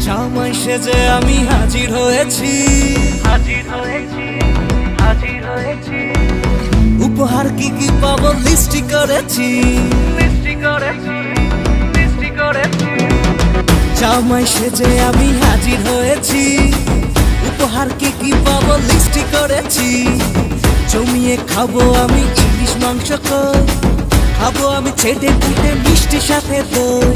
জামাই সেজে আমি হাজির হয়েছি, হাজির হয়েছি, হাজির হয়েছি, উপহার কি কি পাবো লিস্টি করেছি, মিষ্টি করেছি, মিষ্টি করেছি। জামাই সেজে আমি হাজির হয়েছি, উপহার কি কি পাবো লিস্টি করেছি। জমিয়ে খাবো আমি ইলিশ মাংস কই, খাবো আমি ছেটে পুটে মিষ্টি সাথে দই।